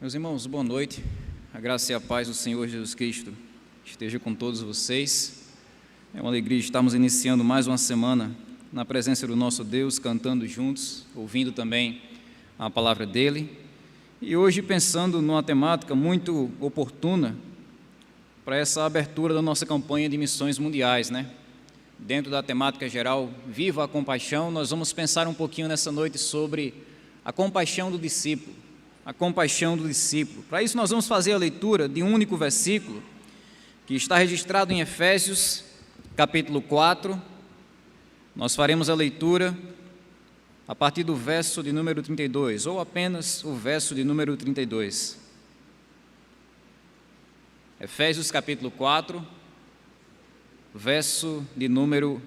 Meus irmãos, boa noite. A graça e a paz do Senhor Jesus Cristo esteja com todos vocês. É uma alegria estarmos iniciando mais uma semana na presença do nosso Deus, cantando juntos, ouvindo também a palavra dEle. E hoje pensando numa temática muito oportuna para essa abertura da nossa campanha de missões mundiais, né? Dentro da temática geral, Viva a Compaixão, nós vamos pensar um pouquinho nessa noite sobre a compaixão do discípulo. A compaixão do discípulo. Para isso nós vamos fazer a leitura de um único versículo que está registrado em Efésios, capítulo 4. Nós faremos a leitura a partir do verso de número 32, ou apenas o verso de número 32. Efésios, capítulo 4, verso de número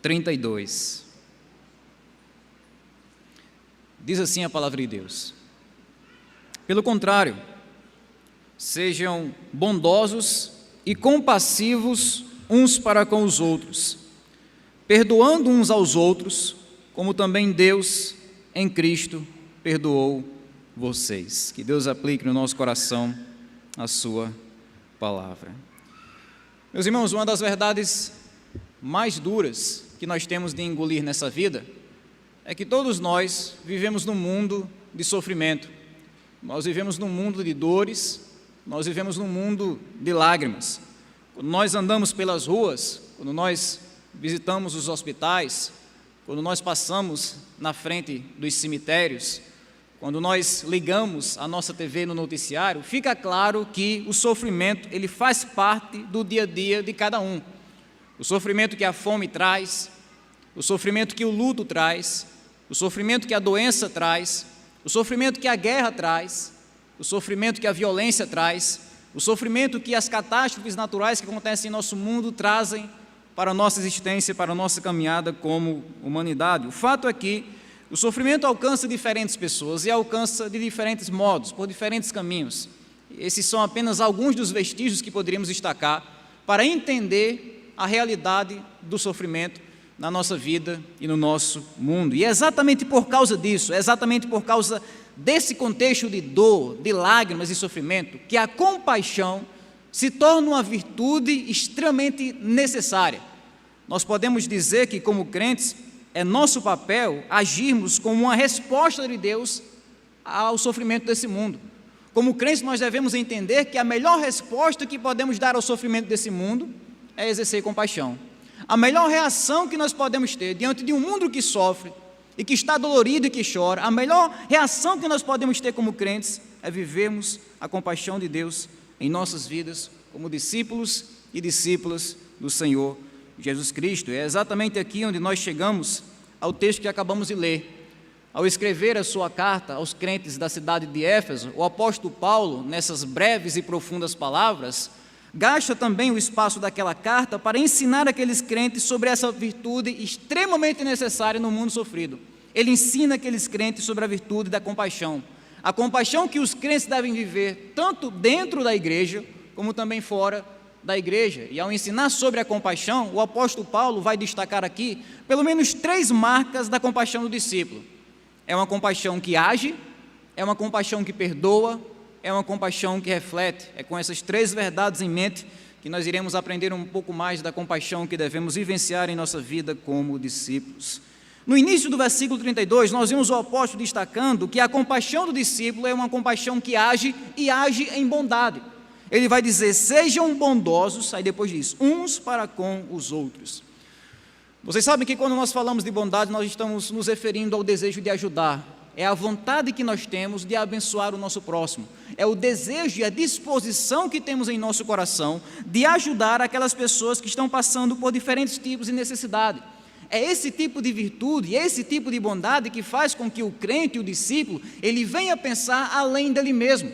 32. Diz assim a palavra de Deus: pelo contrário, sejam bondosos e compassivos uns para com os outros, perdoando uns aos outros, como também Deus, em Cristo, perdoou vocês. Que Deus aplique no nosso coração a sua palavra. Meus irmãos, uma das verdades mais duras que nós temos de engolir nessa vida é que todos nós vivemos num mundo de sofrimento. Nós vivemos num mundo de dores, nós vivemos num mundo de lágrimas. Quando nós andamos pelas ruas, quando nós visitamos os hospitais, quando nós passamos na frente dos cemitérios, quando nós ligamos a nossa TV no noticiário, fica claro que o sofrimento, ele faz parte do dia a dia de cada um. O sofrimento que a fome traz, o sofrimento que o luto traz, o sofrimento que a doença traz, o sofrimento que a guerra traz, o sofrimento que a violência traz, o sofrimento que as catástrofes naturais que acontecem em nosso mundo trazem para a nossa existência, para a nossa caminhada como humanidade. O fato é que o sofrimento alcança diferentes pessoas e alcança de diferentes modos, por diferentes caminhos. Esses são apenas alguns dos vestígios que poderíamos destacar para entender a realidade do sofrimento na nossa vida e no nosso mundo. E é exatamente por causa disso, é exatamente por causa desse contexto de dor, de lágrimas e sofrimento, que a compaixão se torna uma virtude extremamente necessária. Nós podemos dizer que, como crentes, é nosso papel agirmos como uma resposta de Deus ao sofrimento desse mundo. Como crentes, nós devemos entender que a melhor resposta que podemos dar ao sofrimento desse mundo é exercer compaixão. A melhor reação que nós podemos ter diante de um mundo que sofre e que está dolorido e que chora, a melhor reação que nós podemos ter como crentes é vivermos a compaixão de Deus em nossas vidas como discípulos e discípulas do Senhor Jesus Cristo. É exatamente aqui onde nós chegamos ao texto que acabamos de ler. Ao escrever a sua carta aos crentes da cidade de Éfeso, o apóstolo Paulo, nessas breves e profundas palavras, gasta também o espaço daquela carta para ensinar aqueles crentes sobre essa virtude extremamente necessária no mundo sofrido. Ele ensina aqueles crentes sobre a virtude da compaixão. A compaixão que os crentes devem viver tanto dentro da igreja, como também fora da igreja. E ao ensinar sobre a compaixão, o apóstolo Paulo vai destacar aqui pelo menos 3 marcas da compaixão do discípulo. É uma compaixão que age, é uma compaixão que perdoa, é uma compaixão que reflete. É com essas 3 verdades em mente que nós iremos aprender um pouco mais da compaixão que devemos vivenciar em nossa vida como discípulos. No início do versículo 32, nós vimos o apóstolo destacando que a compaixão do discípulo é uma compaixão que age e age em bondade. Ele vai dizer: sejam bondosos, aí depois diz, uns para com os outros. Vocês sabem que quando nós falamos de bondade, nós estamos nos referindo ao desejo de ajudar. É a vontade que nós temos de abençoar o nosso próximo. É o desejo e a disposição que temos em nosso coração de ajudar aquelas pessoas que estão passando por diferentes tipos de necessidade. É esse tipo de virtude, esse tipo de bondade que faz com que o crente, o discípulo, ele venha pensar além dele mesmo.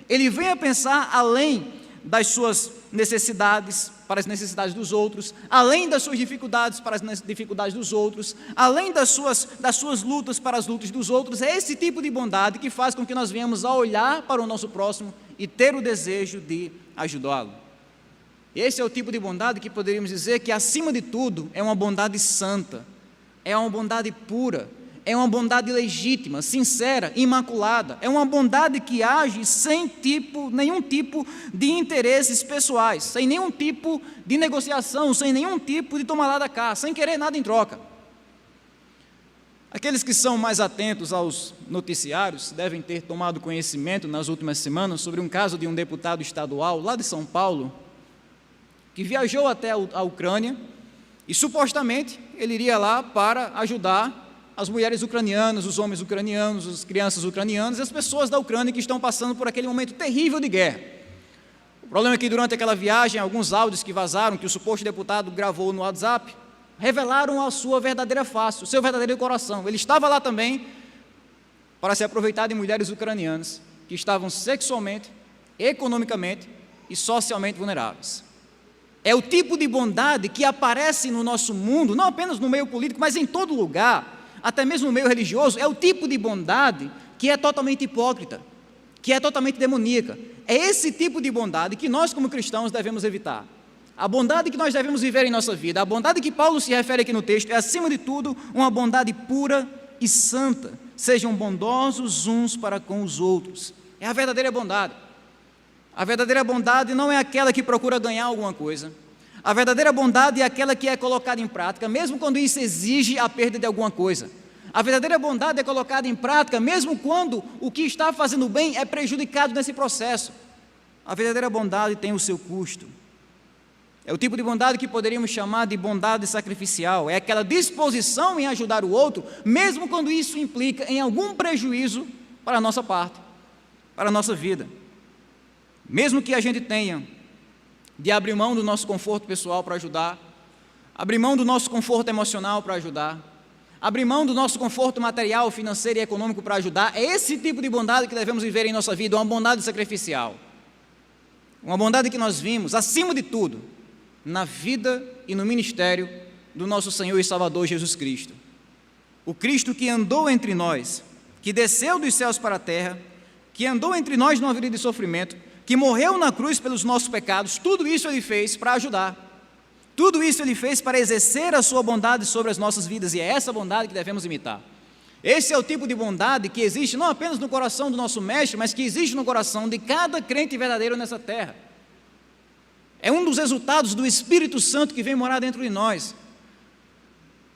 Ele venha pensar além das suas necessidades para as necessidades dos outros, além das suas dificuldades para as dificuldades dos outros, além das suas lutas para as lutas dos outros. É esse tipo de bondade que faz com que nós venhamos a olhar para o nosso próximo e ter o desejo de ajudá-lo. Esse é o tipo de bondade que poderíamos dizer que, acima de tudo, é uma bondade santa, é uma bondade pura, é uma bondade legítima, sincera, imaculada. É uma bondade que age sem nenhum tipo de interesses pessoais, sem nenhum tipo de negociação, sem nenhum tipo de tomar lá da cá, sem querer nada em troca. Aqueles que são mais atentos aos noticiários devem ter tomado conhecimento nas últimas semanas sobre um caso de um deputado estadual lá de São Paulo, que viajou até a Ucrânia e supostamente ele iria lá para ajudar as mulheres ucranianas, os homens ucranianos, as crianças ucranianas e as pessoas da Ucrânia que estão passando por aquele momento terrível de guerra. O problema é que durante aquela viagem, alguns áudios que vazaram, que o suposto deputado gravou no WhatsApp, revelaram a sua verdadeira face, o seu verdadeiro coração. Ele estava lá também para se aproveitar de mulheres ucranianas que estavam sexualmente, economicamente e socialmente vulneráveis. É o tipo de bondade que aparece no nosso mundo, não apenas no meio político, mas em todo lugar, até mesmo no meio religioso. É o tipo de bondade que é totalmente hipócrita, que é totalmente demoníaca. É esse tipo de bondade que nós, como cristãos, devemos evitar. A bondade que nós devemos viver em nossa vida, a bondade que Paulo se refere aqui no texto, é, acima de tudo, uma bondade pura e santa. Sejam bondosos uns para com os outros. É a verdadeira bondade. A verdadeira bondade não é aquela que procura ganhar alguma coisa. A verdadeira bondade é aquela que é colocada em prática, mesmo quando isso exige a perda de alguma coisa. A verdadeira bondade é colocada em prática, mesmo quando o que está fazendo bem é prejudicado nesse processo. A verdadeira bondade tem o seu custo. É o tipo de bondade que poderíamos chamar de bondade sacrificial. É aquela disposição em ajudar o outro, mesmo quando isso implica em algum prejuízo para a nossa parte, para a nossa vida. Mesmo que a gente tenha de abrir mão do nosso conforto pessoal para ajudar, abrir mão do nosso conforto emocional para ajudar, abrir mão do nosso conforto material, financeiro e econômico para ajudar, é esse tipo de bondade que devemos viver em nossa vida, uma bondade sacrificial. Uma bondade que nós vimos, acima de tudo, na vida e no ministério do nosso Senhor e Salvador Jesus Cristo. O Cristo que andou entre nós, que desceu dos céus para a terra, que andou entre nós numa vida de sofrimento, que morreu na cruz pelos nossos pecados, tudo isso Ele fez para ajudar. Tudo isso Ele fez para exercer a sua bondade sobre as nossas vidas, e é essa bondade que devemos imitar. Esse é o tipo de bondade que existe não apenas no coração do nosso Mestre, mas que existe no coração de cada crente verdadeiro nessa terra. É um dos resultados do Espírito Santo que vem morar dentro de nós.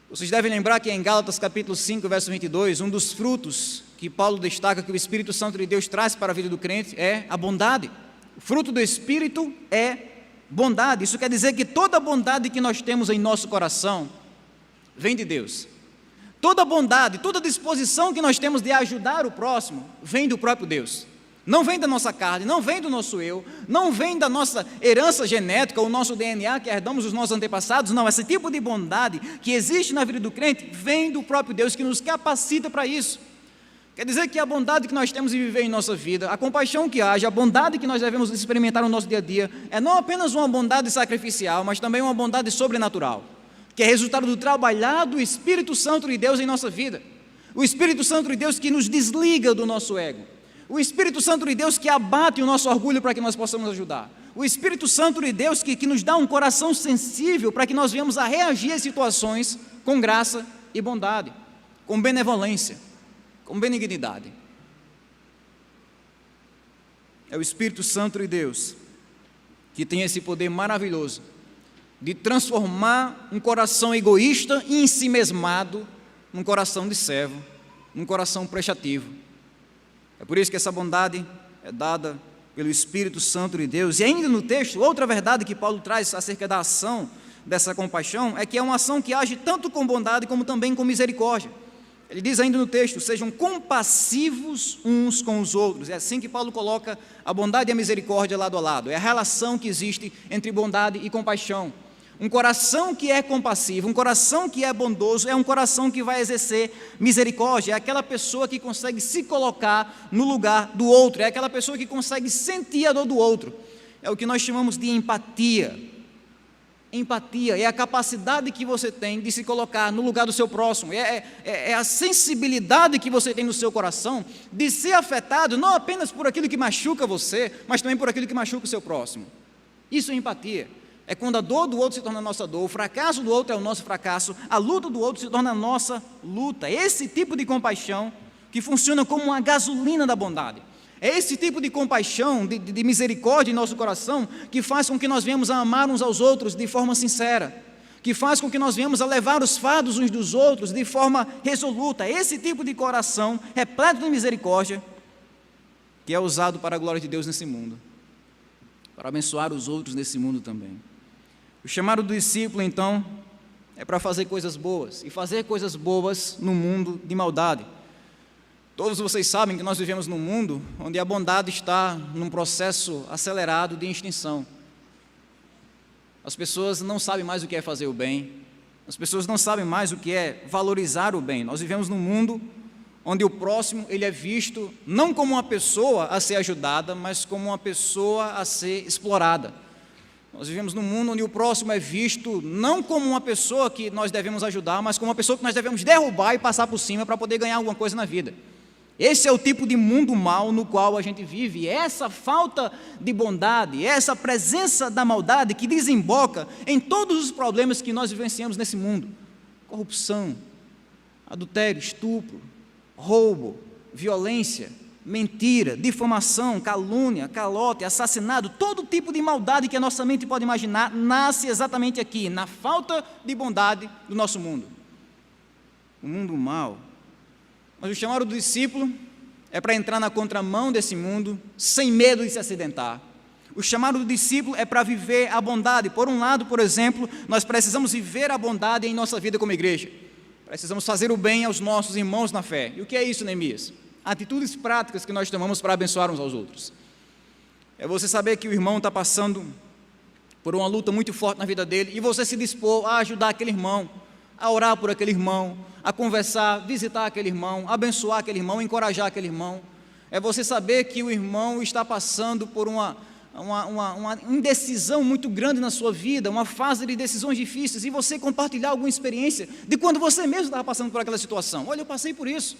Vocês devem lembrar que em Gálatas capítulo 5, verso 22, um dos frutos que Paulo destaca que o Espírito Santo de Deus traz para a vida do crente é a bondade. O fruto do Espírito é bondade. Isso quer dizer que toda bondade que nós temos em nosso coração vem de Deus. Toda bondade, toda disposição que nós temos de ajudar o próximo vem do próprio Deus. Não vem da nossa carne, não vem do nosso eu, não vem da nossa herança genética, o nosso DNA que herdamos dos nossos antepassados. Não, esse tipo de bondade que existe na vida do crente vem do próprio Deus, que nos capacita para isso. Quer dizer que a bondade que nós temos de viver em nossa vida, a compaixão que age, a bondade que nós devemos experimentar no nosso dia a dia, é não apenas uma bondade sacrificial, mas também uma bondade sobrenatural, que é resultado do trabalhar do Espírito Santo de Deus em nossa vida. O Espírito Santo de Deus que nos desliga do nosso ego. O Espírito Santo de Deus que abate o nosso orgulho para que nós possamos ajudar. O Espírito Santo de Deus que nos dá um coração sensível para que nós venhamos a reagir às situações com graça e bondade, com benevolência, com benignidade. É o Espírito Santo de Deus que tem esse poder maravilhoso de transformar um coração egoísta e ensimesmado num coração de servo, num coração prestativo. É por isso que essa bondade é dada pelo Espírito Santo de Deus. E ainda no texto, outra verdade que Paulo traz acerca da ação dessa compaixão é que é uma ação que age tanto com bondade como também com misericórdia. Ele diz ainda no texto, sejam compassivos uns com os outros. É assim que Paulo coloca a bondade e a misericórdia lado a lado. É a relação que existe entre bondade e compaixão. Um coração que é compassivo, um coração que é bondoso, é um coração que vai exercer misericórdia, é aquela pessoa que consegue se colocar no lugar do outro, é aquela pessoa que consegue sentir a dor do outro. É o que nós chamamos de empatia. Empatia é a capacidade que você tem de se colocar no lugar do seu próximo, é a sensibilidade que você tem no seu coração de ser afetado não apenas por aquilo que machuca você, mas também por aquilo que machuca o seu próximo. Isso é empatia. É quando a dor do outro se torna a nossa dor, o fracasso do outro é o nosso fracasso, a luta do outro se torna a nossa luta. É esse tipo de compaixão que funciona como uma gasolina da bondade. É esse tipo de compaixão, de misericórdia em nosso coração, que faz com que nós venhamos a amar uns aos outros de forma sincera, que faz com que nós venhamos a levar os fardos uns dos outros de forma resoluta. É esse tipo de coração, repleto de misericórdia, que é usado para a glória de Deus nesse mundo, para abençoar os outros nesse mundo também. O chamado do discípulo, então, é para fazer coisas boas, e fazer coisas boas no mundo de maldade. Todos vocês sabem que nós vivemos num mundo onde a bondade está num processo acelerado de extinção. As pessoas não sabem mais o que é fazer o bem, as pessoas não sabem mais o que é valorizar o bem. Nós vivemos num mundo onde o próximo ele é visto não como uma pessoa a ser ajudada, mas como uma pessoa a ser explorada. Nós vivemos num mundo onde o próximo é visto não como uma pessoa que nós devemos ajudar, mas como uma pessoa que nós devemos derrubar e passar por cima para poder ganhar alguma coisa na vida. Esse é o tipo de mundo mau no qual a gente vive. E essa falta de bondade, essa presença da maldade que desemboca em todos os problemas que nós vivenciamos nesse mundo: corrupção, adultério, estupro, roubo, violência, mentira, difamação, calúnia, calote, assassinato, todo tipo de maldade que a nossa mente pode imaginar, nasce exatamente aqui, na falta de bondade do nosso mundo. O mundo mau. Mas o chamado do discípulo é para entrar na contramão desse mundo, sem medo de se acidentar. O chamado do discípulo é para viver a bondade. Por um lado, por exemplo, nós precisamos viver a bondade em nossa vida como igreja. Precisamos fazer o bem aos nossos irmãos na fé. E o que é isso, Neemias? Atitudes práticas que nós tomamos para abençoar uns aos outros. É você saber que o irmão está passando por uma luta muito forte na vida dele e você se dispor a ajudar aquele irmão, a orar por aquele irmão, a conversar, visitar aquele irmão, abençoar aquele irmão, encorajar aquele irmão. É você saber que o irmão está passando por uma indecisão muito grande na sua vida, uma fase de decisões difíceis, e você compartilhar alguma experiência de quando você mesmo estava passando por aquela situação. Olha, eu passei por isso,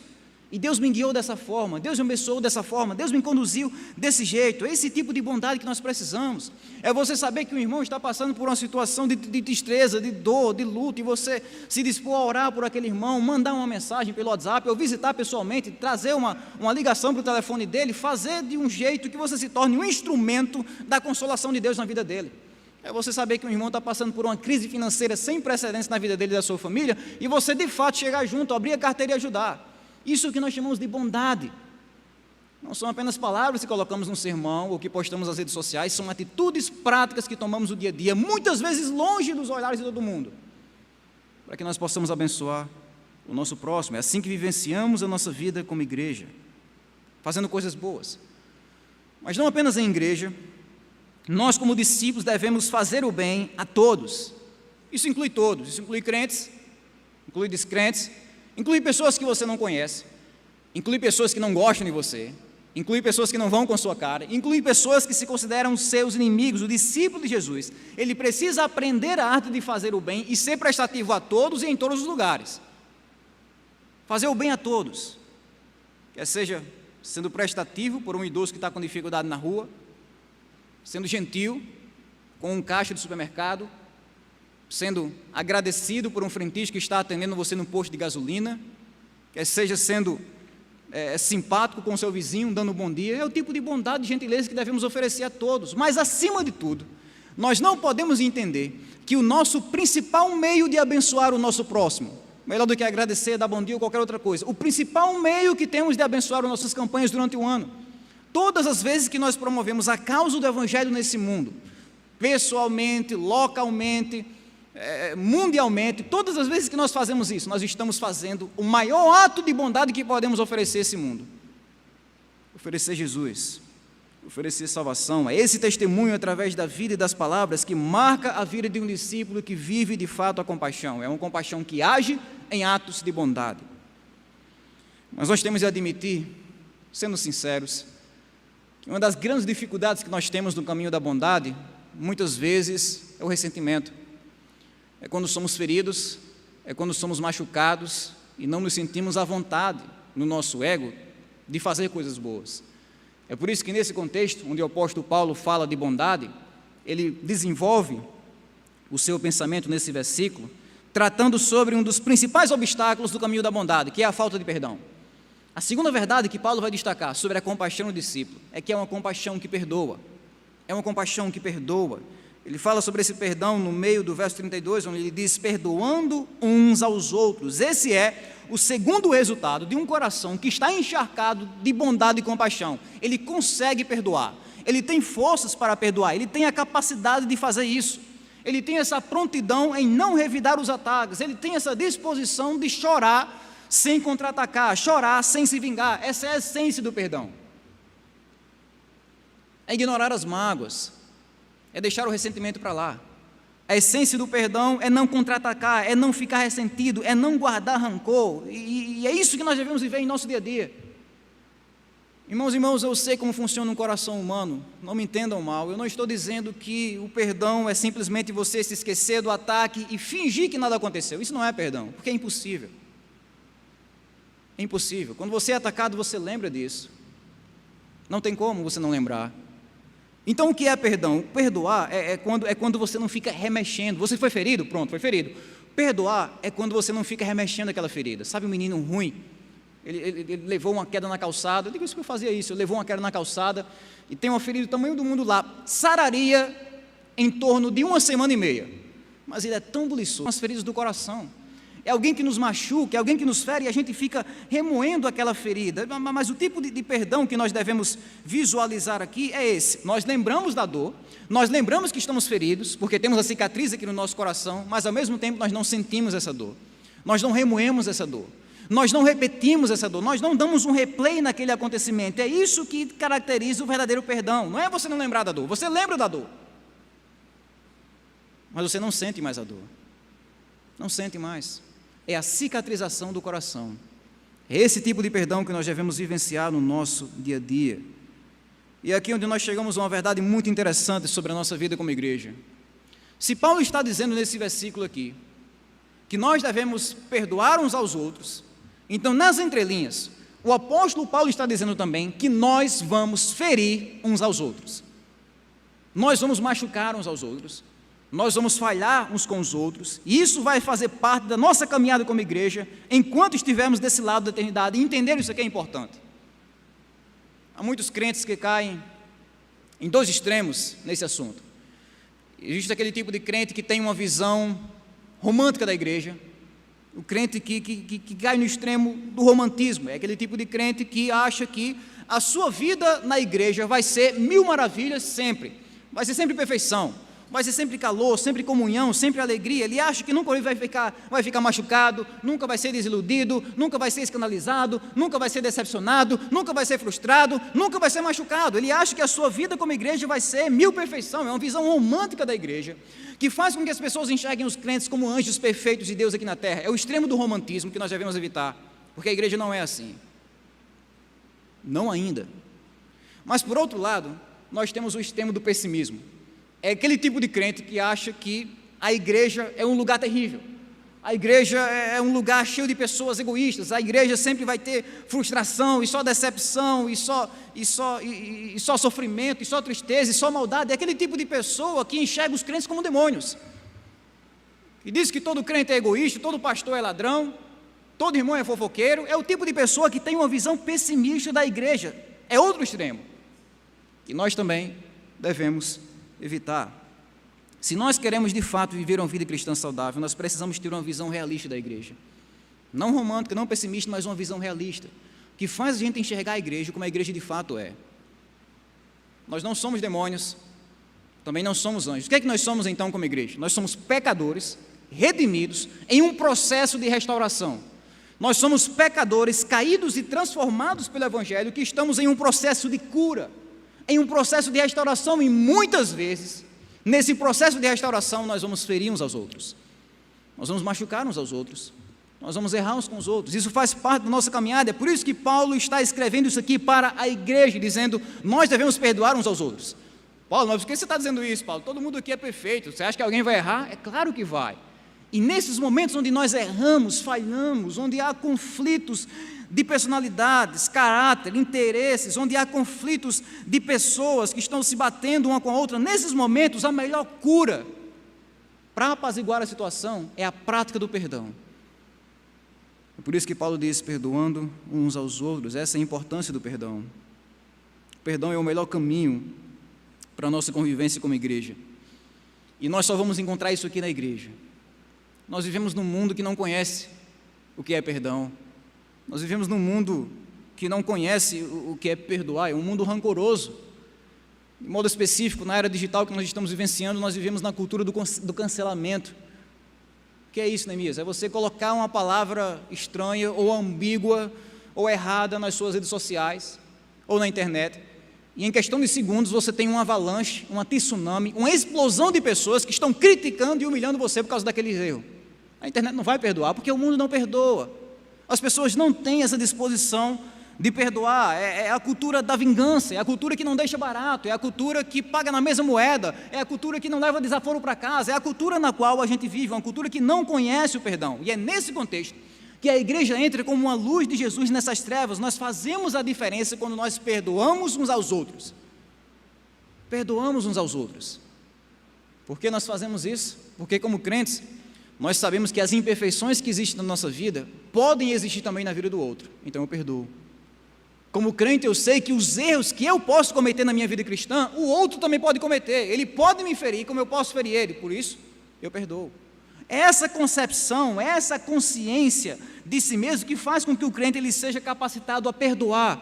e Deus me guiou dessa forma, Deus me abençoou dessa forma, Deus me conduziu desse jeito. É esse tipo de bondade que nós precisamos. É você saber que o irmão está passando por uma situação de tristeza, de dor, de luto, e você se dispor a orar por aquele irmão, mandar uma mensagem pelo WhatsApp, ou visitar pessoalmente, trazer uma ligação para o telefone dele, fazer de um jeito que você se torne um instrumento da consolação de Deus na vida dele. É você saber que um irmão está passando por uma crise financeira sem precedentes na vida dele e da sua família, e você de fato chegar junto, abrir a carteira e ajudar. Isso é o que nós chamamos de bondade. Não são apenas palavras que colocamos no sermão ou que postamos nas redes sociais, são atitudes práticas que tomamos no dia a dia, muitas vezes longe dos olhares de todo mundo, para que nós possamos abençoar o nosso próximo. É assim que vivenciamos a nossa vida como igreja, fazendo coisas boas. Mas não apenas em igreja, nós como discípulos devemos fazer o bem a todos. Isso inclui todos, isso inclui crentes, inclui descrentes, inclui pessoas que você não conhece, inclui pessoas que não gostam de você, inclui pessoas que não vão com a sua cara, inclui pessoas que se consideram seus inimigos. O discípulo de Jesus, ele precisa aprender a arte de fazer o bem e ser prestativo a todos e em todos os lugares. Fazer o bem a todos, quer seja sendo prestativo por um idoso que está com dificuldade na rua, sendo gentil com um caixa de supermercado, sendo agradecido por um frentista que está atendendo você no posto de gasolina, quer seja sendo simpático com o seu vizinho, dando um bom dia. É o tipo de bondade e gentileza que devemos oferecer a todos. Mas, acima de tudo, nós não podemos entender que o nosso principal meio de abençoar o nosso próximo, melhor do que agradecer, dar bom dia ou qualquer outra coisa, o principal meio que temos de abençoar as nossas campanhas durante o ano, todas as vezes que nós promovemos a causa do Evangelho nesse mundo, pessoalmente, localmente, mundialmente, todas as vezes que nós fazemos isso, nós estamos fazendo o maior ato de bondade que podemos oferecer a esse mundo: oferecer Jesus, oferecer salvação. É esse testemunho através da vida e das palavras que marca a vida de um discípulo que vive de fato a compaixão. É uma compaixão que age em atos de bondade. Mas nós temos de admitir, sendo sinceros, que uma das grandes dificuldades que nós temos no caminho da bondade, muitas vezes, é o ressentimento. É quando somos feridos, é quando somos machucados e não nos sentimos à vontade no nosso ego de fazer coisas boas. É por isso que nesse contexto, onde o apóstolo Paulo fala de bondade, ele desenvolve o seu pensamento nesse versículo, tratando sobre um dos principais obstáculos do caminho da bondade, que é a falta de perdão. A segunda verdade que Paulo vai destacar sobre a compaixão do discípulo é que é uma compaixão que perdoa. É uma compaixão que perdoa. Ele fala sobre esse perdão no meio do verso 32, onde ele diz: perdoando uns aos outros. Esse é o segundo resultado de um coração que está encharcado de bondade e compaixão. Ele consegue perdoar, ele tem forças para perdoar, ele tem a capacidade de fazer isso, ele tem essa prontidão em não revidar os ataques, ele tem essa disposição de chorar sem contra-atacar, chorar sem se vingar. Essa é a essência do perdão. É ignorar as mágoas, é deixar o ressentimento para lá. A essência do perdão é não contra-atacar, é não ficar ressentido, é não guardar rancor, e é isso que nós devemos viver em nosso dia a dia. Irmãos e irmãos, eu sei como funciona um coração humano, não me entendam mal, eu não estou dizendo que o perdão é simplesmente você se esquecer do ataque e fingir que nada aconteceu. Isso não é perdão, porque é impossível. É impossível. Quando você é atacado, você lembra disso. Não tem como você não lembrar. Então, o que é perdão? Perdoar é quando você não fica remexendo. Você foi ferido? Pronto, foi ferido. Perdoar é quando você não fica remexendo aquela ferida. Sabe um menino ruim? Ele levou uma queda na calçada. Eu digo isso que eu fazia isso. Ele levou uma queda na calçada e tem uma ferida do tamanho do mundo lá. Sararia em torno de 1 semana e meia. Mas ele é tão buliçoso. As feridas do coração. É alguém que nos machuca, é alguém que nos fere e a gente fica remoendo aquela ferida. Mas o tipo de perdão que nós devemos visualizar aqui é esse. Nós lembramos da dor, nós lembramos que estamos feridos, porque temos a cicatriz aqui no nosso coração, mas ao mesmo tempo nós não sentimos essa dor. Nós não remoemos essa dor. Nós não repetimos essa dor, nós não damos um replay naquele acontecimento. É isso que caracteriza o verdadeiro perdão. Não é você não lembrar da dor, você lembra da dor, mas você não sente mais a dor. Não sente mais. É a cicatrização do coração. É esse tipo de perdão que nós devemos vivenciar no nosso dia a dia. E é aqui onde nós chegamos a uma verdade muito interessante sobre a nossa vida como igreja. Se Paulo está dizendo nesse versículo aqui, que nós devemos perdoar uns aos outros, então nas entrelinhas, o apóstolo Paulo está dizendo também que nós vamos ferir uns aos outros. Nós vamos machucar uns aos outros. Nós vamos falhar uns com os outros, e isso vai fazer parte da nossa caminhada como igreja, enquanto estivermos desse lado da eternidade, e entender isso aqui é importante. Há muitos crentes que caem em dois extremos nesse assunto. Existe aquele tipo de crente que tem uma visão romântica da igreja, o crente que cai no extremo do romantismo, é aquele tipo de crente que acha que a sua vida na igreja vai ser mil maravilhas sempre, vai ser sempre perfeição, vai ser sempre calor, sempre comunhão, sempre alegria. Ele acha que nunca vai ficar machucado, nunca vai ser desiludido, nunca vai ser escandalizado, nunca vai ser decepcionado, nunca vai ser frustrado, nunca vai ser machucado. Ele acha que a sua vida como igreja vai ser mil perfeição. É uma visão romântica da igreja, que faz com que as pessoas enxerguem os crentes como anjos perfeitos de Deus aqui na terra. É o extremo do romantismo que nós devemos evitar, porque a igreja não é assim. Não ainda. Mas por outro lado, nós temos o extremo do pessimismo. É aquele tipo de crente que acha que a igreja é um lugar terrível, a igreja é um lugar cheio de pessoas egoístas, a igreja sempre vai ter frustração, e só decepção, e só sofrimento, e só tristeza, e só maldade. É aquele tipo de pessoa que enxerga os crentes como demônios, e diz que todo crente é egoísta, todo pastor é ladrão, todo irmão é fofoqueiro. É o tipo de pessoa que tem uma visão pessimista da igreja. É outro extremo, que nós também devemos evitar. Se nós queremos de fato viver uma vida cristã saudável, nós precisamos ter uma visão realista da igreja, não romântica, não pessimista, mas uma visão realista, que faz a gente enxergar a igreja como a igreja de fato é. Nós não somos demônios, também não somos anjos. O que é que nós somos então como igreja? Nós somos pecadores redimidos em um processo de restauração. Nós somos pecadores caídos e transformados pelo evangelho, que estamos em um processo de cura, em um processo de restauração, e muitas vezes, nesse processo de restauração, nós vamos ferir uns aos outros, nós vamos machucar uns aos outros, nós vamos errar uns com os outros. Isso faz parte da nossa caminhada. É por isso que Paulo está escrevendo isso aqui para a igreja, dizendo: nós devemos perdoar uns aos outros. Paulo, mas por que você está dizendo isso, Paulo? Todo mundo aqui é perfeito, você acha que alguém vai errar? É claro que vai. E nesses momentos onde nós erramos, falhamos, onde há conflitos de personalidades, caráter, interesses, onde há conflitos de pessoas que estão se batendo uma com a outra, nesses momentos a melhor cura para apaziguar a situação é a prática do perdão. É por isso que Paulo diz, perdoando uns aos outros, essa é a importância do perdão. O perdão é o melhor caminho para a nossa convivência como igreja. E nós só vamos encontrar isso aqui na igreja. Nós vivemos num mundo que não conhece o que é perdão. Nós vivemos num mundo que não conhece o que é perdoar, é um mundo rancoroso. De modo específico, na era digital que nós estamos vivenciando, nós vivemos na cultura do cancelamento. O que é isso, Neemias? É você colocar uma palavra estranha ou ambígua ou errada nas suas redes sociais ou na internet, e em questão de segundos você tem uma avalanche, uma tsunami, uma explosão de pessoas que estão criticando e humilhando você por causa daquele erro. A internet não vai perdoar, porque o mundo não perdoa. As pessoas não têm essa disposição de perdoar. É a cultura da vingança, é a cultura que não deixa barato, é a cultura que paga na mesma moeda, é a cultura que não leva desaforo para casa, é a cultura na qual a gente vive, uma cultura que não conhece o perdão. E é nesse contexto que a igreja entra como uma luz de Jesus nessas trevas. Nós fazemos a diferença quando nós perdoamos uns aos outros. Perdoamos uns aos outros. Por que nós fazemos isso? Porque como crentes, nós sabemos que as imperfeições que existem na nossa vida podem existir também na vida do outro. Então eu perdoo. Como crente eu sei que os erros que eu posso cometer na minha vida cristã, o outro também pode cometer. Ele pode me ferir como eu posso ferir ele. Por isso eu perdoo. Essa concepção, essa consciência de si mesmo que faz com que o crente ele seja capacitado a perdoar.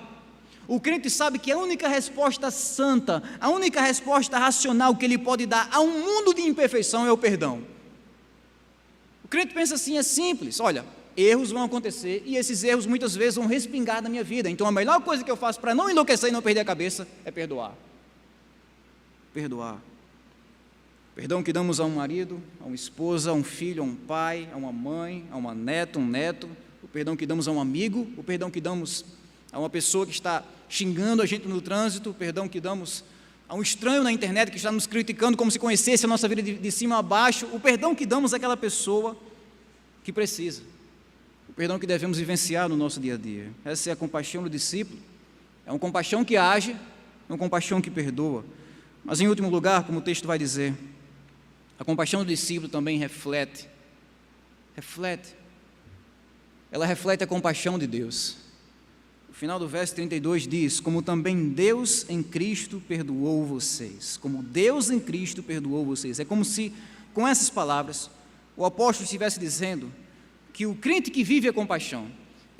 O crente sabe que a única resposta santa, a única resposta racional que ele pode dar a um mundo de imperfeição é o perdão. O crente pensa assim, é simples, olha, erros vão acontecer e esses erros muitas vezes vão respingar na minha vida, então a melhor coisa que eu faço para não enlouquecer e não perder a cabeça é perdoar. Perdoar. Perdão que damos a um marido, a uma esposa, a um filho, a um pai, a uma mãe, a uma neta, um neto, o perdão que damos a um amigo, o perdão que damos a uma pessoa que está xingando a gente no trânsito, o perdão que damos a um estranho na internet que está nos criticando como se conhecesse a nossa vida de cima a baixo, o perdão que damos àquela pessoa que precisa, o perdão que devemos vivenciar no nosso dia a dia. Essa é a compaixão do discípulo, é uma compaixão que age, é uma compaixão que perdoa. Mas em último lugar, como o texto vai dizer, a compaixão do discípulo também reflete, ela reflete a compaixão de Deus. O final do verso 32 diz, como também Deus em Cristo perdoou vocês, como Deus em Cristo perdoou vocês. É como se, com essas palavras, o apóstolo estivesse dizendo que o crente que vive a compaixão,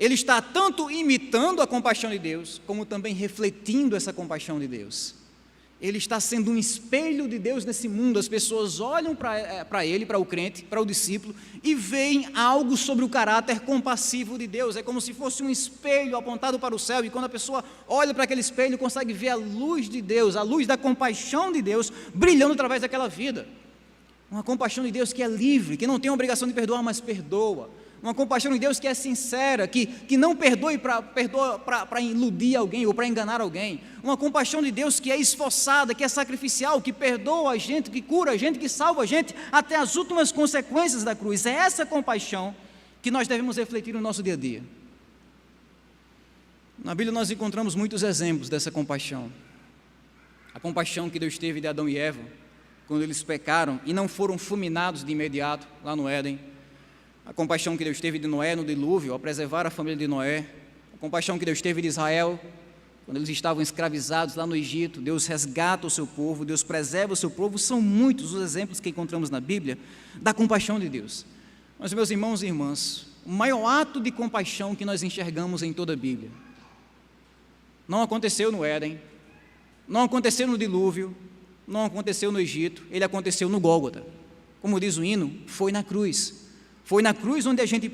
ele está tanto imitando a compaixão de Deus, como também refletindo essa compaixão de Deus. Ele está sendo um espelho de Deus nesse mundo. As pessoas olham para ele, para o crente, para o discípulo, e veem algo sobre o caráter compassivo de Deus. É como se fosse um espelho apontado para o céu, e quando a pessoa olha para aquele espelho, consegue ver a luz de Deus, a luz da compaixão de Deus, brilhando através daquela vida. Uma compaixão de Deus que é livre, que não tem a obrigação de perdoar, mas perdoa. Uma compaixão de Deus que é sincera, que não perdoa para iludir alguém ou para enganar alguém. Uma compaixão de Deus que é esforçada, que é sacrificial, que perdoa a gente, que cura a gente, que salva a gente até as últimas consequências da cruz. É essa compaixão que nós devemos refletir no nosso dia a dia. Na Bíblia nós encontramos muitos exemplos dessa compaixão. A compaixão que Deus teve de Adão e Eva, quando eles pecaram e não foram fulminados de imediato lá no Éden. A compaixão que Deus teve de Noé no dilúvio, ao preservar a família de Noé. A compaixão que Deus teve de Israel, quando eles estavam escravizados lá no Egito. Deus resgata o seu povo, Deus preserva o seu povo. São muitos os exemplos que encontramos na Bíblia da compaixão de Deus. Mas, meus irmãos e irmãs, o maior ato de compaixão que nós enxergamos em toda a Bíblia não aconteceu no Éden, não aconteceu no dilúvio, não aconteceu no Egito, ele aconteceu no Gólgota. Como diz o hino, foi na cruz. Foi na cruz onde a gente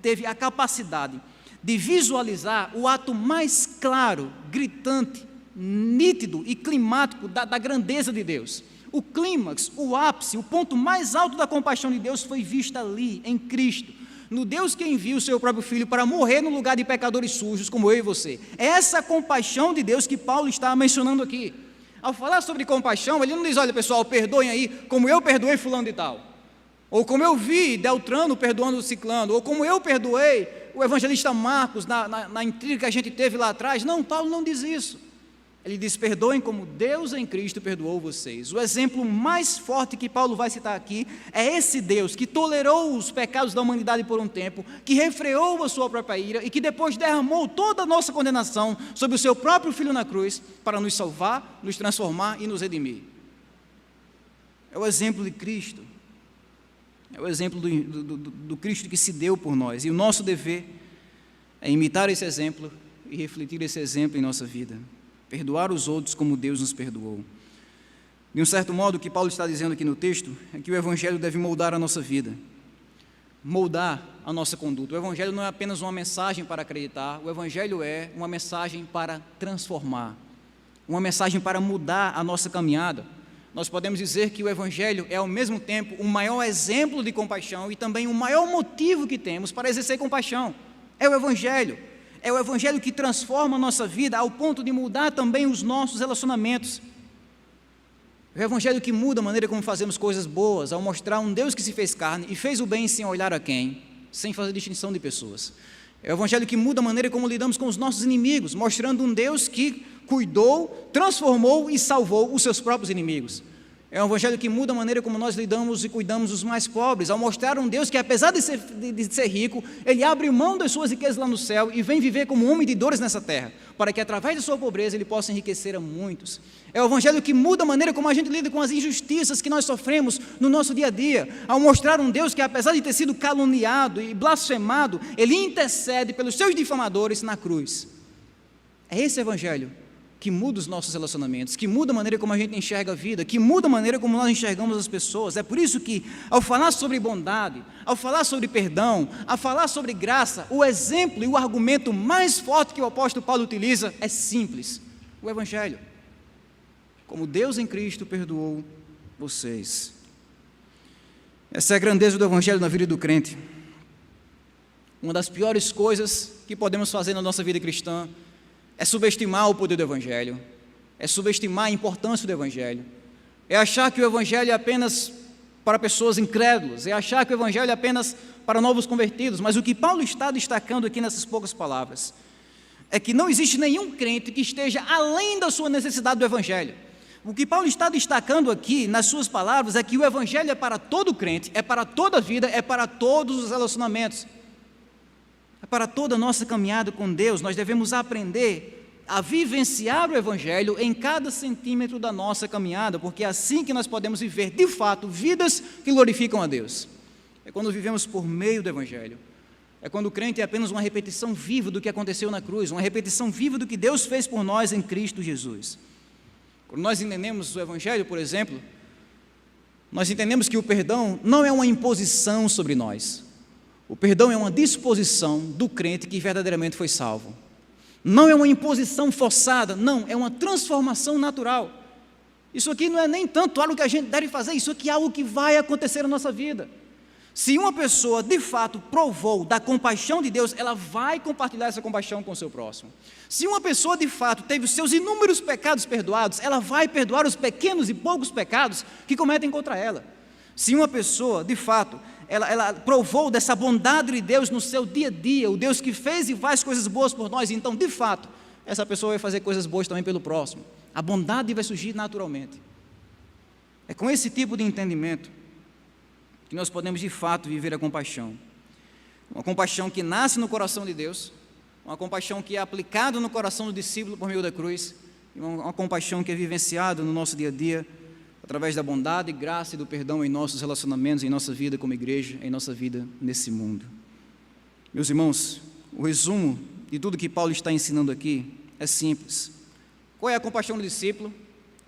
teve a capacidade de visualizar o ato mais claro, gritante, nítido e climático da grandeza de Deus. O clímax, o ápice, o ponto mais alto da compaixão de Deus foi visto ali, em Cristo, no Deus que envia o seu próprio Filho para morrer no lugar de pecadores sujos como eu e você. É essa compaixão de Deus que Paulo está mencionando aqui. Ao falar sobre compaixão, ele não diz, olha pessoal, perdoem aí como eu perdoei fulano de tal. Ou como eu vi Deltrano perdoando o Ciclano, ou como eu perdoei o evangelista Marcos na intriga que a gente teve lá atrás. Não, Paulo não diz isso. Ele diz: perdoem como Deus em Cristo perdoou vocês. O exemplo mais forte que Paulo vai citar aqui é esse Deus que tolerou os pecados da humanidade por um tempo, que refreou a sua própria ira e que depois derramou toda a nossa condenação sobre o seu próprio Filho na cruz para nos salvar, nos transformar e nos redimir. É o exemplo de Cristo. É o exemplo do Cristo que se deu por nós. E o nosso dever é imitar esse exemplo e refletir esse exemplo em nossa vida. Perdoar os outros como Deus nos perdoou. De um certo modo, o que Paulo está dizendo aqui no texto é que o Evangelho deve moldar a nossa vida, moldar a nossa conduta. O Evangelho não é apenas uma mensagem para acreditar, o Evangelho é uma mensagem para transformar, uma mensagem para mudar a nossa caminhada. Nós podemos dizer que o Evangelho é ao mesmo tempo o maior exemplo de compaixão e também o maior motivo que temos para exercer compaixão. É o Evangelho. É o Evangelho que transforma a nossa vida ao ponto de mudar também os nossos relacionamentos. É o Evangelho que muda a maneira como fazemos coisas boas, ao mostrar um Deus que se fez carne e fez o bem sem olhar a quem, sem fazer distinção de pessoas. É o Evangelho que muda a maneira como lidamos com os nossos inimigos, mostrando um Deus que cuidou, transformou e salvou os seus próprios inimigos. É um Evangelho que muda a maneira como nós lidamos e cuidamos dos mais pobres, ao mostrar um Deus que, apesar de ser rico, Ele abre mão das suas riquezas lá no céu e vem viver como um homem de dores nessa terra, para que, através da sua pobreza, Ele possa enriquecer a muitos. É o Evangelho que muda a maneira como a gente lida com as injustiças que nós sofremos no nosso dia a dia, ao mostrar um Deus que, apesar de ter sido caluniado e blasfemado, Ele intercede pelos seus difamadores na cruz. É esse Evangelho que muda os nossos relacionamentos, que muda a maneira como a gente enxerga a vida, que muda a maneira como nós enxergamos as pessoas. É por isso que, ao falar sobre bondade, ao falar sobre perdão, ao falar sobre graça, o exemplo e o argumento mais forte que o apóstolo Paulo utiliza é simples: o Evangelho. Como Deus em Cristo perdoou vocês. Essa é a grandeza do Evangelho na vida do crente. Uma das piores coisas que podemos fazer na nossa vida cristã é subestimar o poder do Evangelho, é subestimar a importância do Evangelho, é achar que o Evangelho é apenas para pessoas incrédulas, é achar que o Evangelho é apenas para novos convertidos. Mas o que Paulo está destacando aqui nessas poucas palavras é que não existe nenhum crente que esteja além da sua necessidade do Evangelho. O que Paulo está destacando aqui nas suas palavras é que o Evangelho é para todo crente, é para toda a vida, é para todos os relacionamentos. Para toda a nossa caminhada com Deus, nós devemos aprender a vivenciar o Evangelho em cada centímetro da nossa caminhada, porque é assim que nós podemos viver, de fato, vidas que glorificam a Deus. É quando vivemos por meio do Evangelho. É quando o crente é apenas uma repetição viva do que aconteceu na cruz, uma repetição viva do que Deus fez por nós em Cristo Jesus. Quando nós entendemos o Evangelho, por exemplo, nós entendemos que o perdão não é uma imposição sobre nós. O perdão é uma disposição do crente que verdadeiramente foi salvo. Não é uma imposição forçada, não, é uma transformação natural. Isso aqui não é nem tanto algo que a gente deve fazer, isso aqui é algo que vai acontecer na nossa vida. Se uma pessoa de fato provou da compaixão de Deus, ela vai compartilhar essa compaixão com o seu próximo. Se uma pessoa de fato teve os seus inúmeros pecados perdoados, ela vai perdoar os pequenos e poucos pecados que cometem contra ela. Se uma pessoa de fato ela provou dessa bondade de Deus no seu dia a dia, o Deus que fez e faz coisas boas por nós, então, de fato, essa pessoa vai fazer coisas boas também pelo próximo. A bondade vai surgir naturalmente. É com esse tipo de entendimento que nós podemos, de fato, viver a compaixão. Uma compaixão que nasce no coração de Deus, uma compaixão que é aplicada no coração do discípulo por meio da cruz, e uma compaixão que é vivenciada no nosso dia a dia, através da bondade, graça e do perdão em nossos relacionamentos, em nossa vida como igreja, em nossa vida nesse mundo. Meus irmãos, o resumo de tudo que Paulo está ensinando aqui é simples. Qual é a compaixão do discípulo?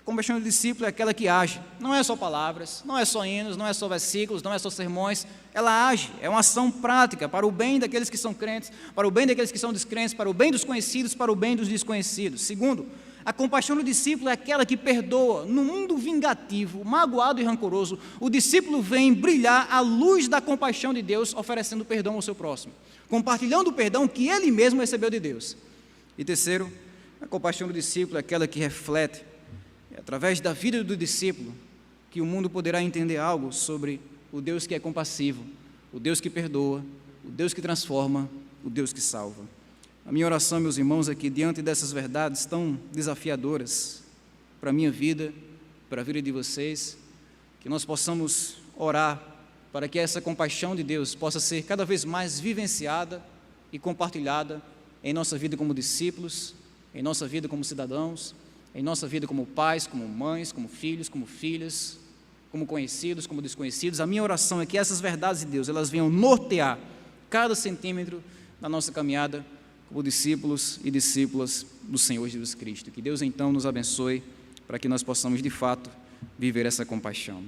A compaixão do discípulo é aquela que age. Não é só palavras, não é só hinos, não é só versículos, não é só sermões. Ela age, é uma ação prática para o bem daqueles que são crentes, para o bem daqueles que são descrentes, para o bem dos conhecidos, para o bem dos desconhecidos. Segundo, a compaixão do discípulo é aquela que perdoa. No mundo vingativo, magoado e rancoroso, o discípulo vem brilhar a luz da compaixão de Deus, oferecendo perdão ao seu próximo, compartilhando o perdão que ele mesmo recebeu de Deus. E terceiro, a compaixão do discípulo é aquela que reflete, através da vida do discípulo, que o mundo poderá entender algo sobre o Deus que é compassivo, o Deus que perdoa, o Deus que transforma, o Deus que salva. A minha oração, meus irmãos, é que diante dessas verdades tão desafiadoras para a minha vida, para a vida de vocês, que nós possamos orar para que essa compaixão de Deus possa ser cada vez mais vivenciada e compartilhada em nossa vida como discípulos, em nossa vida como cidadãos, em nossa vida como pais, como mães, como filhos, como filhas, como conhecidos, como desconhecidos. A minha oração é que essas verdades de Deus, elas venham nortear cada centímetro da nossa caminhada como discípulos e discípulas do Senhor Jesus Cristo. Que Deus então nos abençoe para que nós possamos de fato viver essa compaixão.